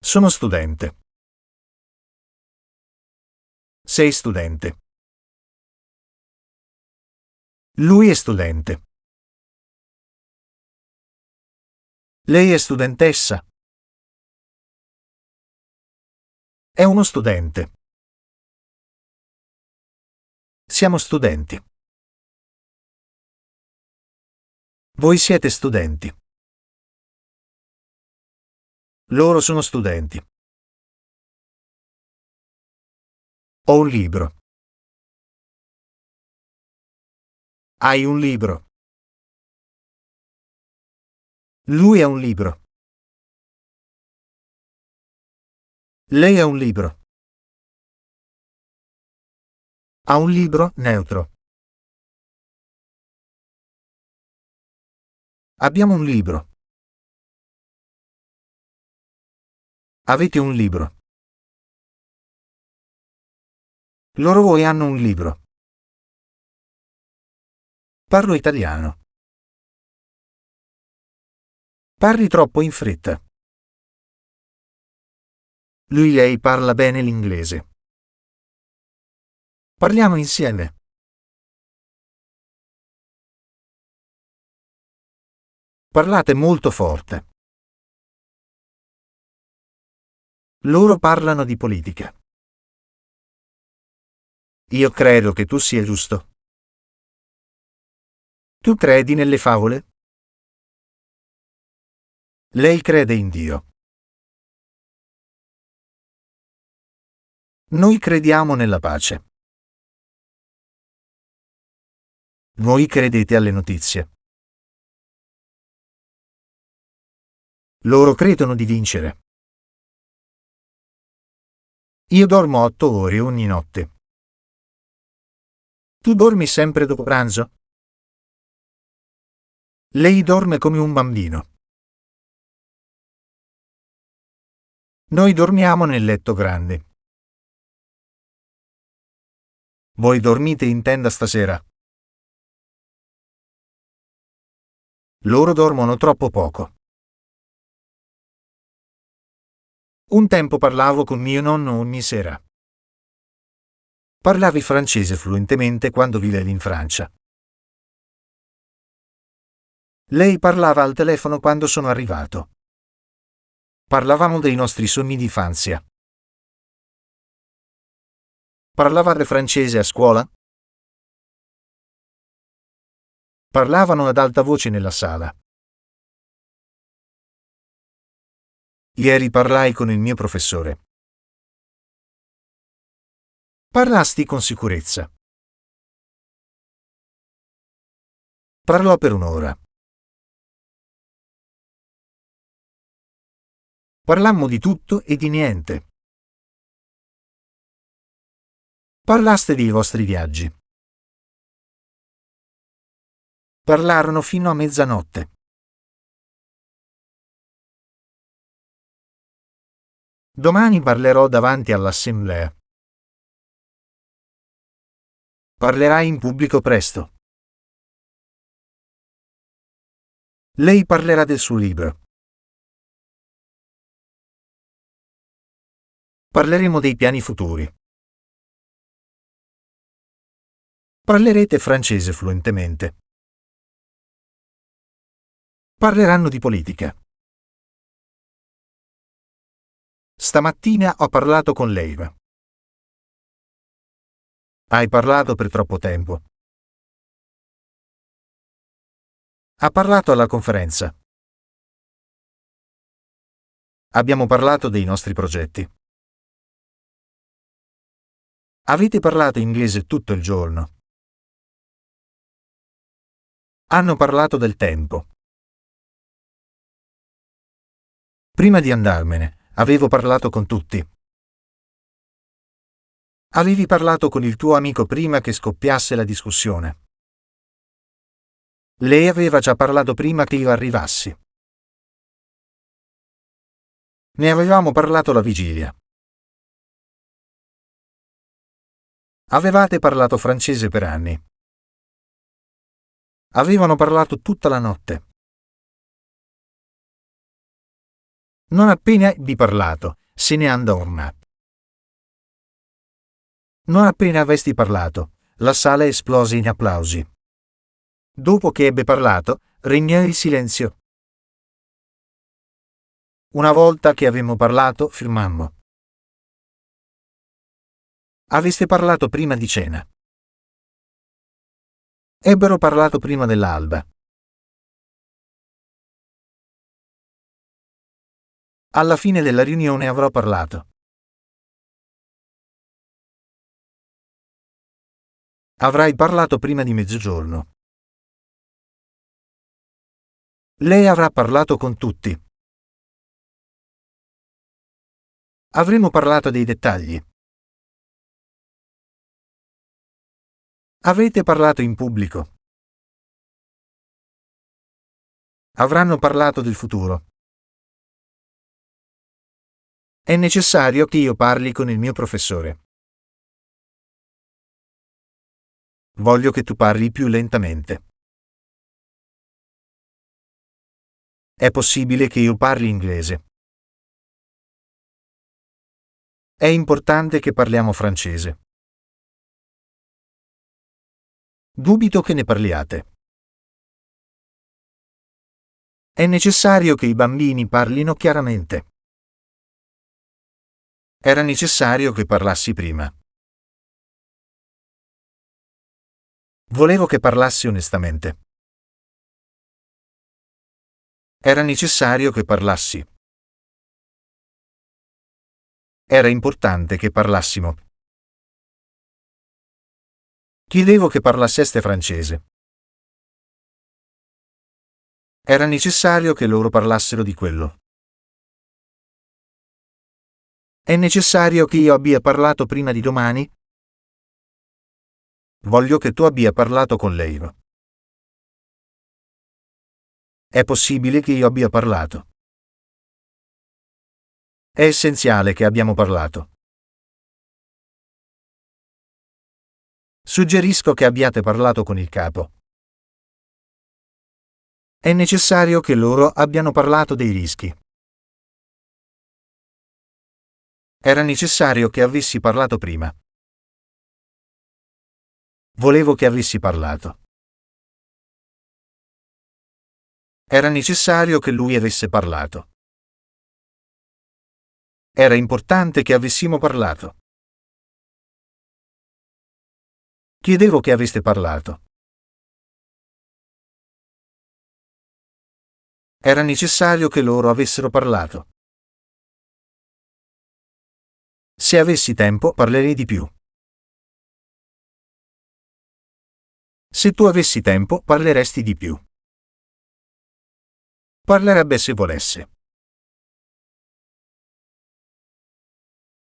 Sono studente. Sei studente. Lui è studente. Lei è studentessa. È uno studente. Siamo studenti. Voi siete studenti. Loro sono studenti. Ho un libro. Hai un libro. Lui ha un libro. Lei ha un libro. Ha un libro neutro. Abbiamo un libro. Avete un libro. Loro voi hanno un libro. Parlo italiano. Parli troppo in fretta. Lei parla bene l'inglese. Parliamo insieme. Parlate molto forte. Loro parlano di politica. Io credo che tu sia giusto. Tu credi nelle favole? Lei crede in Dio. Noi crediamo nella pace. Voi credete alle notizie. Loro credono di vincere. Io dormo 8 ore ogni notte. Tu dormi sempre dopo pranzo? Lei dorme come un bambino. Noi dormiamo nel letto grande. Voi dormite in tenda stasera? Loro dormono troppo poco. Un tempo parlavo con mio nonno ogni sera. Parlavi francese fluentemente quando vivevi in Francia. Lei parlava al telefono quando sono arrivato. Parlavamo dei nostri sogni di infanzia. Parlavate francese a scuola? Parlavano ad alta voce nella sala. Ieri parlai con il mio professore. Parlasti con sicurezza. Parlò per un'ora. Parlammo di tutto e di niente. Parlaste dei vostri viaggi. Parlarono fino a mezzanotte. Domani parlerò davanti all'assemblea. Parlerai in pubblico presto. Lei parlerà del suo libro. Parleremo dei piani futuri. Parlerete francese fluentemente. Parleranno di politica. Stamattina ho parlato con lei. Hai parlato per troppo tempo. Ha parlato alla conferenza. Abbiamo parlato dei nostri progetti. Avete parlato inglese tutto il giorno. Hanno parlato del tempo. Prima di andarmene, avevo parlato con tutti. Avevi parlato con il tuo amico prima che scoppiasse la discussione. Lei aveva già parlato prima che io arrivassi. Ne avevamo parlato la vigilia. Avevate parlato francese per anni. Avevano parlato tutta la notte. Non appena ebbi parlato, se ne andò. Non appena avesti parlato, la sala esplose in applausi. Dopo che ebbe parlato, regnò il silenzio. Una volta che avemmo parlato, firmammo. Aveste parlato prima di cena. Ebbero parlato prima dell'alba. Alla fine della riunione avrò parlato. Avrai parlato prima di mezzogiorno. Lei avrà parlato con tutti. Avremo parlato dei dettagli. Avete parlato in pubblico. Avranno parlato del futuro. È necessario che io parli con il mio professore. Voglio che tu parli più lentamente. È possibile che io parli inglese. È importante che parliamo francese. Dubito che ne parliate. È necessario che i bambini parlino chiaramente. Era necessario che parlassi prima. Volevo che parlassi onestamente. Era necessario che parlassi. Era importante che parlassimo. Chiedevo che parlasseste francese. Era necessario che loro parlassero di quello. È necessario che io abbia parlato prima di domani? Voglio che tu abbia parlato con lei. È possibile che io abbia parlato. È essenziale che abbiamo parlato. Suggerisco che abbiate parlato con il capo. È necessario che loro abbiano parlato dei rischi. Era necessario che avessi parlato prima. Volevo che avessi parlato. Era necessario che lui avesse parlato. Era importante che avessimo parlato. Chiedevo che aveste parlato. Era necessario che loro avessero parlato. Se avessi tempo, parlerei di più. Se tu avessi tempo, parleresti di più. Parlerebbe se volesse.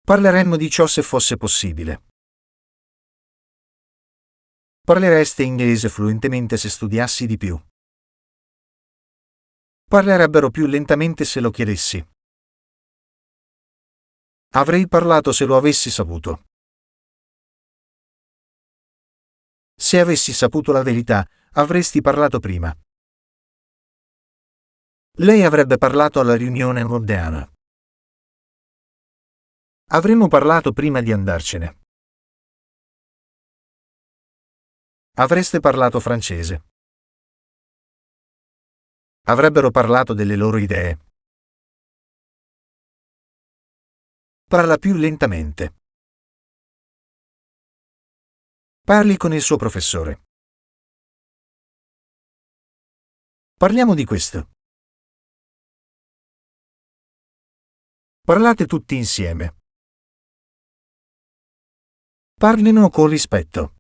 Parleremmo di ciò se fosse possibile. Parlereste inglese fluentemente se studiassi di più. Parlerebbero più lentamente se lo chiedessi. Avrei parlato se lo avessi saputo. Se avessi saputo la verità, avresti parlato prima. Lei avrebbe parlato alla riunione mondiana. Avremmo parlato prima di andarcene. Avreste parlato francese. Avrebbero parlato delle loro idee. Parla più lentamente. Parli con il suo professore. Parliamo di questo. Parlate tutti insieme. Parlino con rispetto.